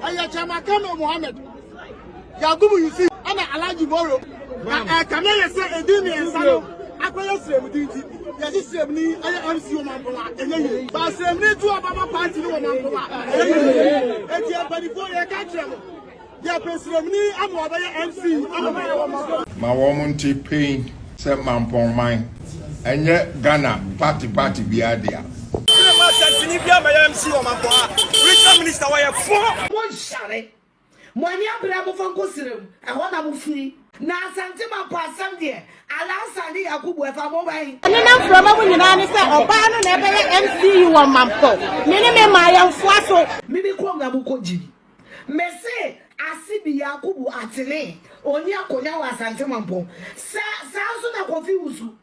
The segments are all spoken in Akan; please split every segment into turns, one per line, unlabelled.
aya chama kama Mohammed Yakubu Yusuf ana Alhaji Boro na kama yese edini ensano akoye sremdinti yesi sremni aya MC o mampoa enye ba sremni tu ababa party no mampoa enye eti abadifo ye ka tremo ya sremni amo abaye MC
ma womunti pain se mampon man enye Ghana party biadia
ma santini bia ma MC o mampoa regional minister wa ye fo
mo share mo ni abra mo fanko srem e ho na mo firi na Asante Mampo asam de Alhaji Yakubu efa mo bai
ni na from amu nyina ni se oba no na ebe MC wo Mampo ni me ma ya mfua so
mi bi ko nga mo ko jiri me se asibi Yakubu atene oni akonya wa Asante Mampo sa so na Kofi Usu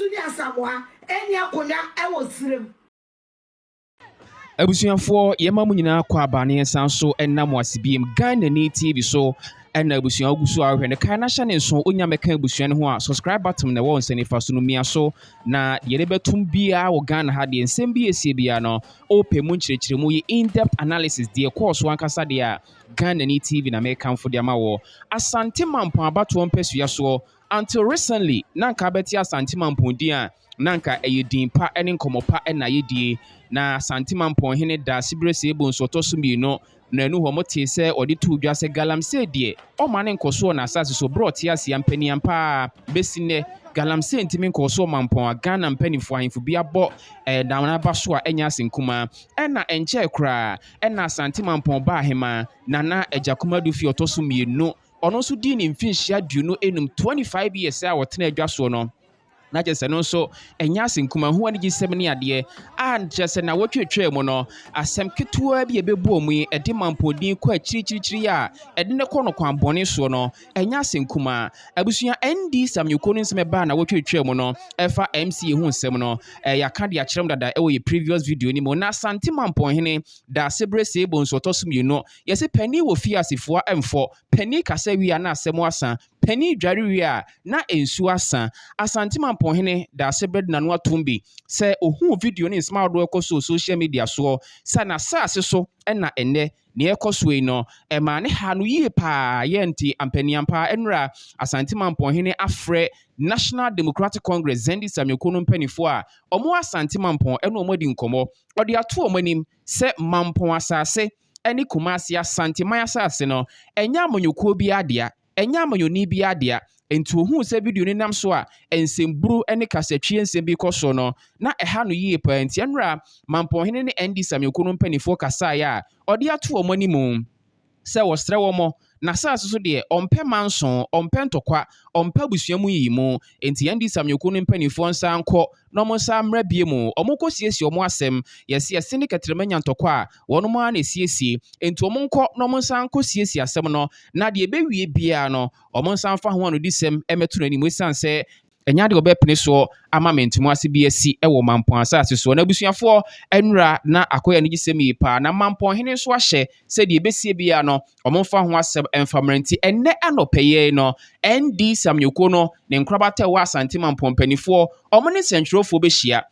ni asamoa eni akonya e wo sirem
abusuafo yema mu nyina kwa abane san so enam wasibiem Ghana ni TV so ena abusua ogusu ahwe ne kan na hye ne so onya meka abusua ne ho a subscribe button na won sene fa so no mia so na yere betum bia wo Ghana ha de nsem bia esie bia no ope mu nkyerɛkyerɛ mu ye in-depth analysis de course wankasa de a Ghana ni TV na meka mfo de ama wo Asante Mampo abato mpesua so until recently nanka beti Asante Mampo di a nanka eyedin pa ene nkomopa na yedie na Asante Mampo hene da sibrese ebo nso to so mi no na enu ho mote se odi tu dwa se galamse die o mane nkoso na asase so brought ya sia mpani ampa besine galamse ntimi nkoso Mampo Ghana mpanifo ahemfo bia bo da na ba so a enya asenkuma ena enche kra ena Asante Mampo ba ahema na ejakuma du fi otoso mi no ono so di ni mfinhia duno enum 25 years a wotena adwa so no na jese no so enya asenkuma ho ani gisem ne ade a jese na wotwetwe mu no asem ketua bi ebebu omu ede Mampo din kwa chirichiri a ede ne kono kwan bone so no enya asenkuma abusua ND samyuko no nsem ba na wotwetwe mu no efa MC ho nsem no ya ka de akyerem dada e wo ye previous video ni mu na Asante Mampo hene da sebrese ebo nso tosum yi no yese pani wo fi asefo emfo pani kasa wi na asem asa pani dware wi a na ensu asa Asante Mampo hene da sebred na no atumbi se ohu video ni smart do ekoso social media so sa na sase so na enne ne ekoso yi no e ma ne ha no yie pa yenti ampaniampa enra Asante Mampo hene afre National Democratic Congress zendi samyoko no mpanifo a omo Asante Mampo eno omodi nkomo odi ato omanim se Mampo asase eni Kumasi Asante man asase no enya amanyoko bi adea enya amanyoni bi adea enti ohu se video ni nam so a ensemburu ene kasatwie ensem bi koso no na eha no yie pa enti enra Mampo hene ne ND samyoko no mpanifo kasa ya odi ato omanimu se wosre womo na sase so de ompe manson ompe ntokwa ompe busuamu yimu enti ND samyoko no mpanifo nsa anko no mo sa mra biemu omoko siesie omo asem yese ne ketremanya ntokwa wono ma na siesie enti omonko no mo nsa anko siesie asem no na de ebewie bia no omo nsa anfa ho anu disem emetu nani mu sanse enya de obepene so ama mentimu ase bi asi ewo Mampo asase so na busuafo enra na akoya ne gisem yi pa na Mampo hene so ahye se de ebesie bia no omomfa ho asem enfamranti enne anopeye no ND samyoko no ne nkrabata wa Asante Mampo mpanifo omo ne sentrofo behia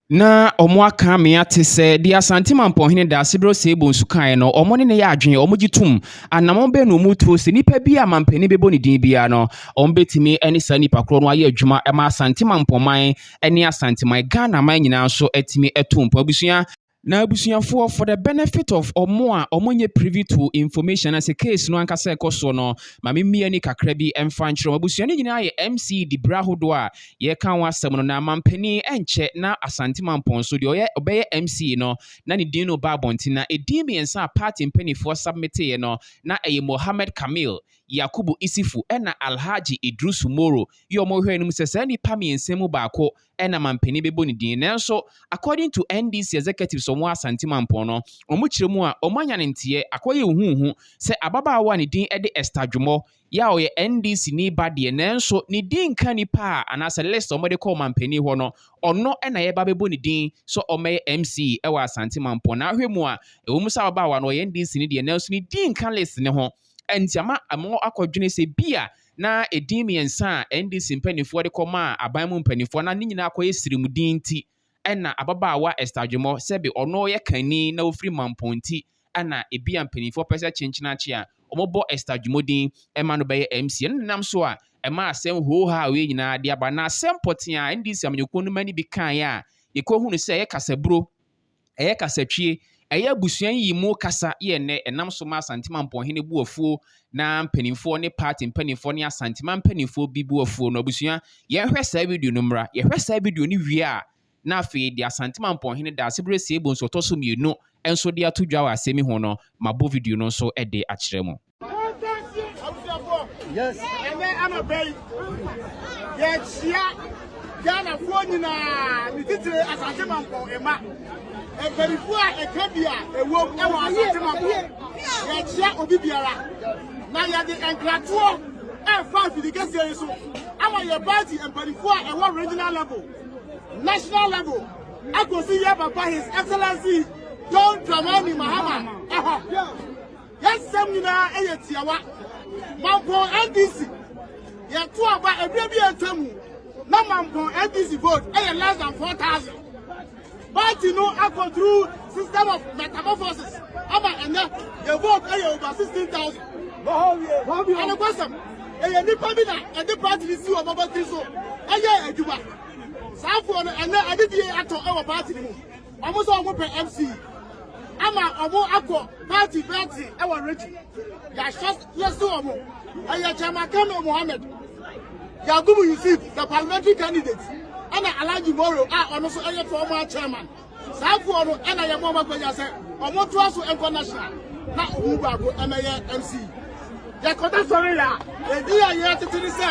na omo aka me ate se di Asante Mampo hene da sibro se ebo nsukan no omo ne ya adwen omo gitum anamon be no mutuo se nipa bi a mampani bebo ne din bia no omo betimi eni sa nipa kro no aye adwuma e ma Asante Mampo man eni Asante man Ghana man nyina so etimi etumpo abusua na abusuafo for the benefit of omo privy to information as a case no ankasa ekoso no mame mia ni kakra bi emfa nkyerɛ abusua ne nyina ye MC di brahodo a ye kan wasɛm no na mampani enche na Asante Mampo so de obeye MC no na ne din no ba bonti na edin miensa party mpanifo submit ye no na eye Mohammed Kamil Yakubu Isifu ena Alhaji Idris Moro yo mo hwɛ no sɛ nipa miensa mu baako ena mampani bebo ne din nanso according to NDC executives omo Asante Mampo no omo kyerɛ mu a omo anya ne ntie akoye huhu sɛ ababaawa ne din de Estadwomo ya oye NDC ni ba de nanso ne din kan nipa anasa list omo de call mampani ho no ono ena ye ba bebo ne din so omo MC ewa Asante Mampo na hwɛ mu a omo sa ababaawa no ye NDC ni de nanso ne din kan list ne ho entiama amo akwadwene se bia na edin miensa NDC mpanifo de koma aban mu mpanifo na ne nyina akoye sirimudin ti ena ababaawa Estadwomo sebe ono ye kani na ofri Mampo nti ana ebi ampanifo pese chenchinachi a omobo Esther Jumodin ema no be MC nam so a ema asem ho ha we nyina de aba na asem poten a ndc amanyoko no mani bi kan ya yeko hunu se ye kasaburo eye kasatwie eye abusuan yi mu kasa ye ne enam so ma Asantema Mpɔhene buafuo na mpanimfo ne party mpanimfo ne Asantema mpanimfo bi buafuo no abusuan ye hwɛ saa video no mra ye hwɛ saa video no wie a na afei de Asantema Mpɔhene da asebere sie bo nso toso mienu enso de atodwa wa asemi ho no mabo video no nso de akyerɛ mu.
Yes, I'm a baby. Yes, Ghana phone na ni titire Asantema Mpɔhene e verify e kabia e wo e wa Asantema Mpɔhene ye chia obi biara na ya de enkrato e fa fidigese so ama ye party and verify e wo regional level national level akosi ye papa his excellency John Dramani Mahama yes semina e ye tiawa Mampo NDC ye to aba ebia bi entamu na Mampo NDC vote e less than 4,000 but you know I go through system of metamorphosis ama ene the vote e over 16,000 and the question e nipa bi na e party ni si o baba ti so e ye adwuma safo no ene adidie ato e wo party ni mu omo so omo pe MC ama omo akọ party e wo ready ya just yes to omo e Chairman Kano Mohammed Yakubu Yusuf the parliamentary candidate ana Alhaji Moro a ono so e former chairman safo no ena ye mo magbaja se omo to aso international na omu ba go emeye MC ya kota sorry la e di aye titiri se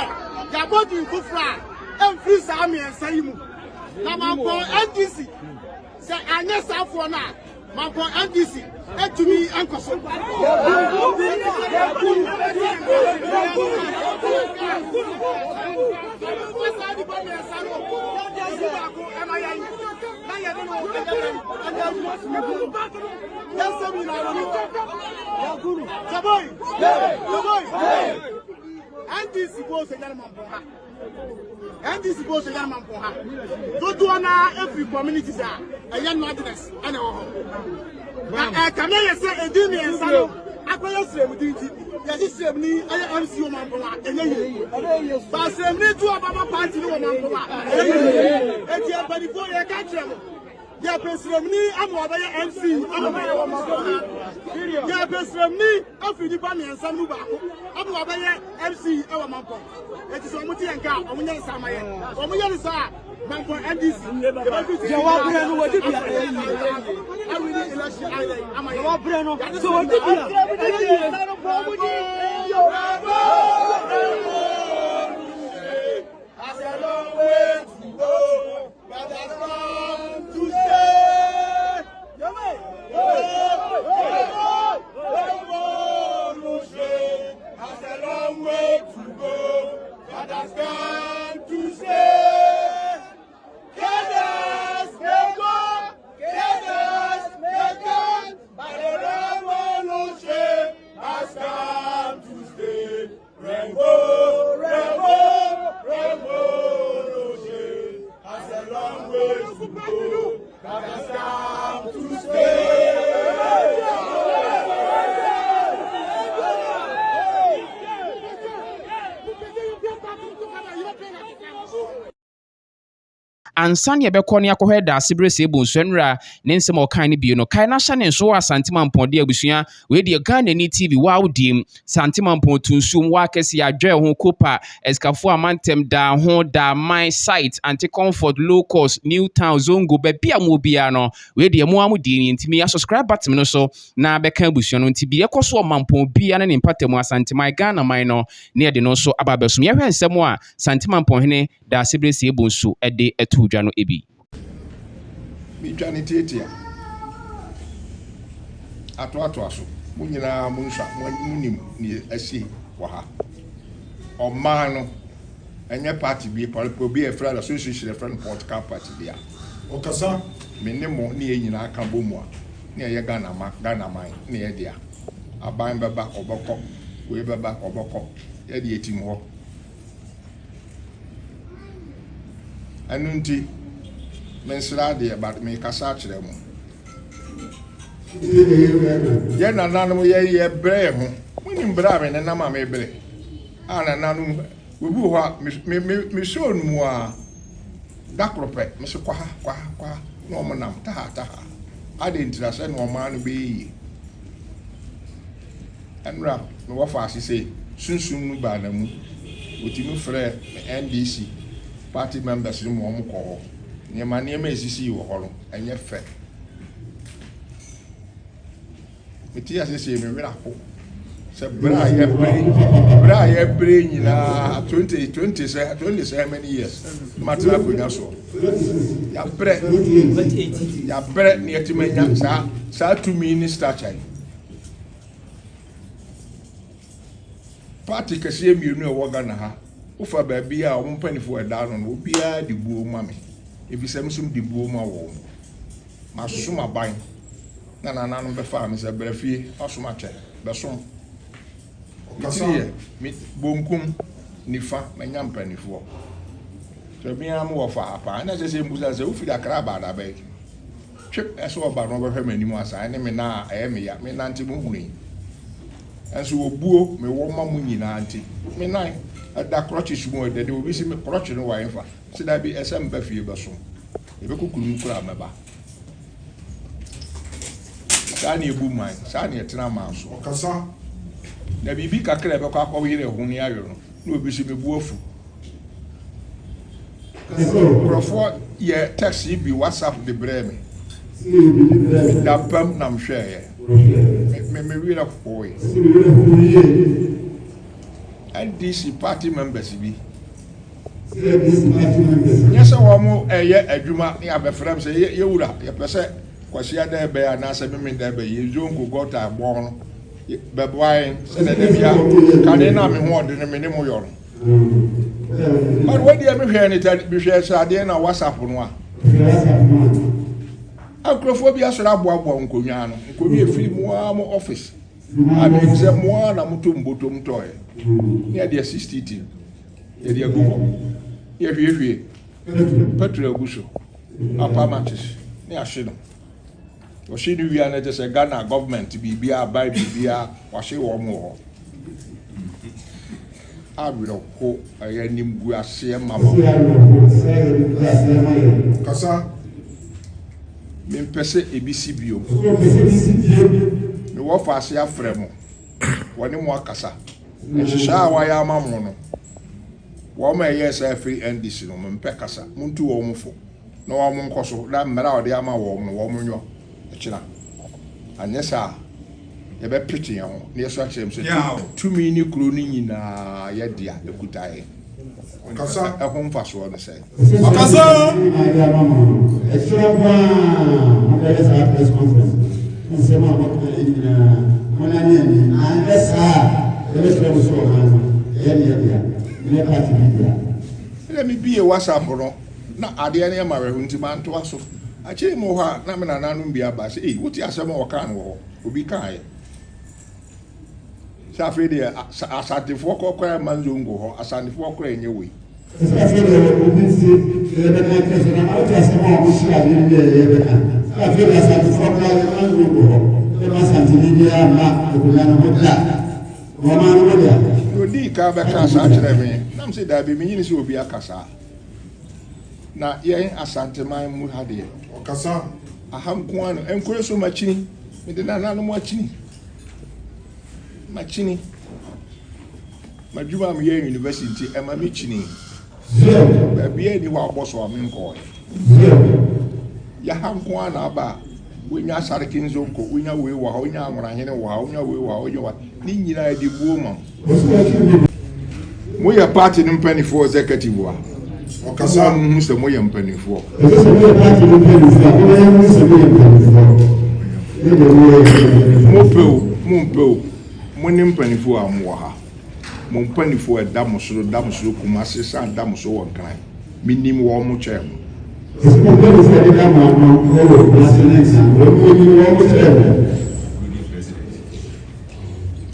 ya bodi nkufra em free sami ensaimu na Mampo NDC se anya safo na Mampo NDC etumi enkoso NDC go se jana Mampoha NDC go se jana Mampoha do do na every communities a eye nothingness ana ho na kame ye se edini ensano akoye srem dinti ye srem ni eye MC o Mampoha enye ba srem ni tu ababa party ni o Mampoha eti abanifo ye ka kyerem ya pesrem ni amu abaye MC ya pesrem ni afidi ba mi ensam ba ko amu abaye MC e wa Mampo eti so mu ti enka omu nya nsamaye omu nya nsa Mampo NDC
jawab bre no wadi bia
awini election ayi amaye
jawab bre no so wadi
As a long way to go, but as long to stay. Has a long way to go, but has come to stay. Cadence may go, cadence may come, but the revolution has come to stay. Rainbow, rainbow, revolution has a long way to go, but has come to stay.
Ansan ye bekɔ ne akɔhɔ da asebere se bonsuanra ne nsɛm ɔkan ne bio no kai na hyɛ ne nso Asantema Mpɔhene abusua we de Ghana ni TV wa awdim Asantema Mpɔhene tunsuom wa akɛse adwɛ ho kopa eskafo amantem da ho da my site anti comfort low cost new town zongo ba bia mo bia no we de mo amudi ni ntimi ya subscribe button no so na bɛka abusua no nti bia kɔ so Mampo bia na ne mpatamu Asantema Ghana man no ne de no so ababɛsom ye hwɛ nsɛm a Asantema Mpɔhene da asebere se bonsu de etu dwa no ebi
mi twa ne tietia ato aso mo nyina mo nsa mo nim ni asi wɔ ha ɔman no enye party bi political bi efra association efra political party bi a okasa me ne mo ne nyina aka bomu a ne ye Ghana man ne ye dia aban baba obokɔ we baba obokɔ ye de etim ho anunti mensra de ba me kasa kyerɛ mu yɛ nananom yɛ brɛ ho wonim brɛ a me nenam a mebrɛ a nananom obi hɔ a me show no mu a dakoro pɛ me se kwa na ɔmo nam taha ade ntira sɛ na ɔmaa no bɛyɛ ɛnura me wɔfa ase sɛ sunsun no baa na mu otimi frɛ NDC party members no mu ɔmo kɔ hɔ nneɛma esisi wɔ hɔ no ɛnyɛ fɛ meti asese me wira ko sɛ bra yɛ bre nyinaa 20 say many years matra ko nya so ya bre ne yatima nya saa 2 minutes stature party kɛseɛ mienu ɛwɔ Ghana ha wofa baabi a ɔmo mpanifo ɛda no obiara de buo ma me efisɛ msum de buo ma wɔ masom aban na nananom bɛfa me sɛ brɛfie ɔsom akyɛ bɛsom ɔkasɛ me bonkum nifa manya mpanifoɔ sɛ biara mo wɔ fa apa na sɛ mbusa sɛ wofi Accra baada bɛyɛ twep ɛsɛ ɔba no bɛhwɛ m'anim asa ne me na ɛyɛ me ya me nante mo hunu ɛnso obuo me wɔ ma mo nyinaa nti me nan ɛda krɔkye sumu ɛdɛ de obi si me krɔkye no wɔ ɛmfa sɛ da bi ɛsɛ mba fie bɛsom ɛbɛkukuru kura mɛba saa ne ebu man saa ne ɛtena ma so ɔkasa na bibi kakra ɛbɛkɔ akɔ yere ho ne ayɔ no na obi si me bu afu krɔfoɔ yɛ taxi bi WhatsApp de brɛ me da pam na mhwɛ me wira kɔɛ NDC party members bi nyɛ sɛ wɔn ɛyɛ adwuma ne abɛfrɛm sɛ yɛwura yɛpɛ sɛ kwasiya da bɛ anaasɛ meme da bɛ yɛ zonko gɔta bɔn no bɛboae sɛ na da bia kane na me ho ɔde ne me ne mo yɔ no ɔde wɔdeɛ mehwɛ ne ta mehwɛ sɛ adeɛ na WhatsApp no a akurɔfoɔ bi asɔre aboaboa nkonnwa no nkonnwa efiri mu a mo office a bi sɛ mo a na mo to mbotom tɔɛ ne yɛde 60 yɛde agu hɔ yɛhwiehwie petrol agu so apamatis ne ahye no wɔhye no wia no gye sɛ Ghana government biribia abae biribia wɔhye wɔ mo wɔ hɔ awerɛho ɛyɛ nimgu aseɛ mama kasa mempɛ sɛ ebisi bio me wɔ fa ase afrɛ mo wɔne mo akasa nhyehyɛ a wɔayɛ ama mo no wɔn a ɛyɛ sɛ afiri NDC no mempɛ kasa muntu wɔn mo fo na wɔn mo nkɔ so na mmerɛ a wɔde ama wɔn no wɔn mo nyɔ ɛkyina anyɛ saa yɛbɛpete yɛn ho na yɛso akyerɛ m sɛ tumi ne kuro no nyinaa yɛdea ɛkuta yɛ ɔkasa ɛho mfasoɔ no sɛ ɔkasa ɛdɛ mebie WhatsApp no na adeɛ no yɛma werɛho nti mantoa so akyerɛ mu hɔ a na me nananom bi aba sɛ wote asɛm a wɔkaa no wɔ hɔ obi kaeɛ sɛ afei deɛ asantefoɔ kɔkɔɛ ma nzongo hɔ asantefoɔ kɔɛ nyɛ wei odi ka bɛka saa kyerɛ me nam sɛ daabi menyini sɛ obi aka saa na yɛn asanteman mu ha deɛ ɔkasa ahanko ano ɛnkore so makyini mede nananom akyini makyini madwuma meyɛ university ɛma me kyini baabia ni hɔ a ɔbɔ so a menkɔɛ yɛhanko ano aba a wonya asare kenzo nkɔ wonya wei wɔ ha wonya aworahene wɔ ha wonya wei wɔ ha wonya wɔ ne nyinaa yɛde buo ma moyɛ party no mpanifoɔ executive a ɔkasa mu sɛ moyɛ mpanifoɔ mompɛo mo ne mpanifoɔ a mowɔ ha mo mpanifoɔ ɛda mo soro Kumase sa da mo so wɔ Nkran menim wɔ mo kyerɛ mo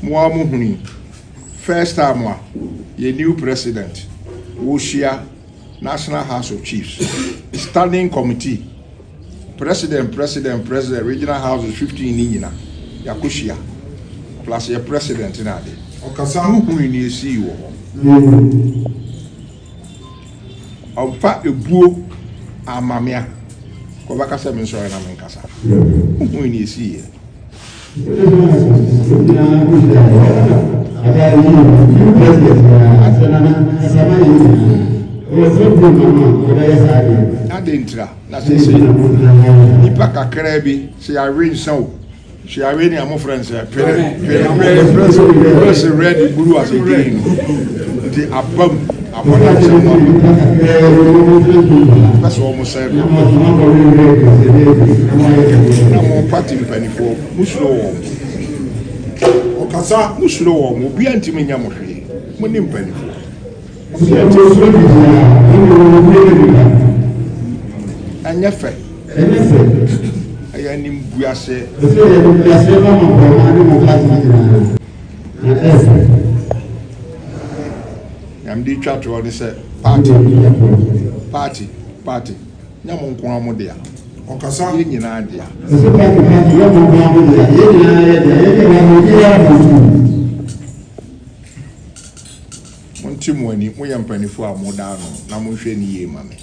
mo a mo huni first time a yɛ new president wɔhyia National House of Chiefs standing committee president regional houses 15 ni nyina yakoshia plus your president na de okasa hu ni esi wo omfa ebuo amamia ko baka se me nsore na me nkasa hu ni esi ye adentra na se nipa kakra bi se arrange so she already am friends press red blue as again the abam abona chama that's almost said na mo party mpanifo muslo okasa muslo wo mo bia ntimi nya mo hwe mo ni mpanifo anya fe ayani mbuase am di chat to on say party nyamo nko amo dia okasa ye nyina dia monti mo ani mo yampanifo amoda no na mo hwe ni ye mame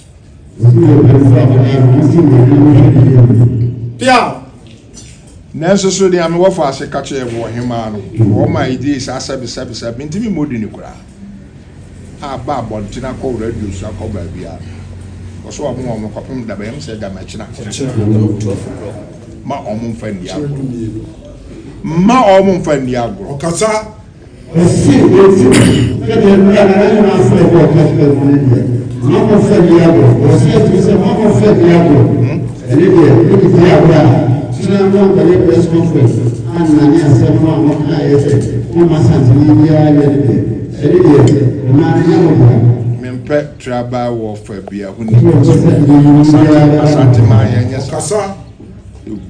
Pia Nanso so de ame wofo ase ka che wo hema no wo ma ide sa sabi ntimi modi ni kura aba bontina ko radio so akọ ba bia ko so mo kopum da ba yam se da ma china ma omo mfa ndi agro okasa Mempe traba wo fa bia huni asante maya nya kasa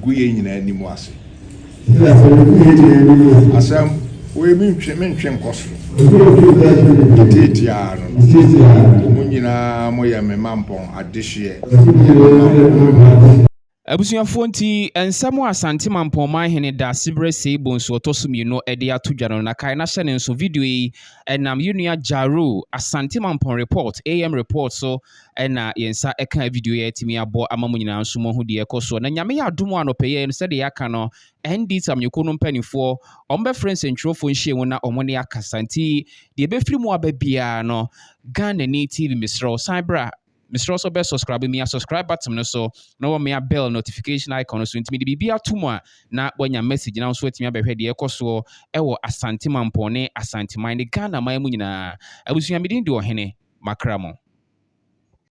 guye nyina animu ase asam we mentwe nkoso titia no mo nyina mo ya memampon adehye
abusuafo nti ensamo asante mampoma hene da sibre seibo nso otosumieno ede atudwano na kai na hye ne nso video yi enam yunua Jaro asante mampon report AM report so ena yensa eka video ya timi abo amamu nyina nso mo hu de ekoso na nyame ya adomo anopeye no se de yaka no ND samnyuko no mpanifo ombe friends entrofo nhie mu na omone akasanti de befiri mu ababia no Ghana ni TV Misro Cybra Mr. Also best subscribe me subscribe button no so no me a bell notification icon so ntimi de bibia tomo na bonya message na so etimi abehwe de ekoso ewo Asante Mampone Asante Mind Ghana man mu nyina abusua medin de ohene makramo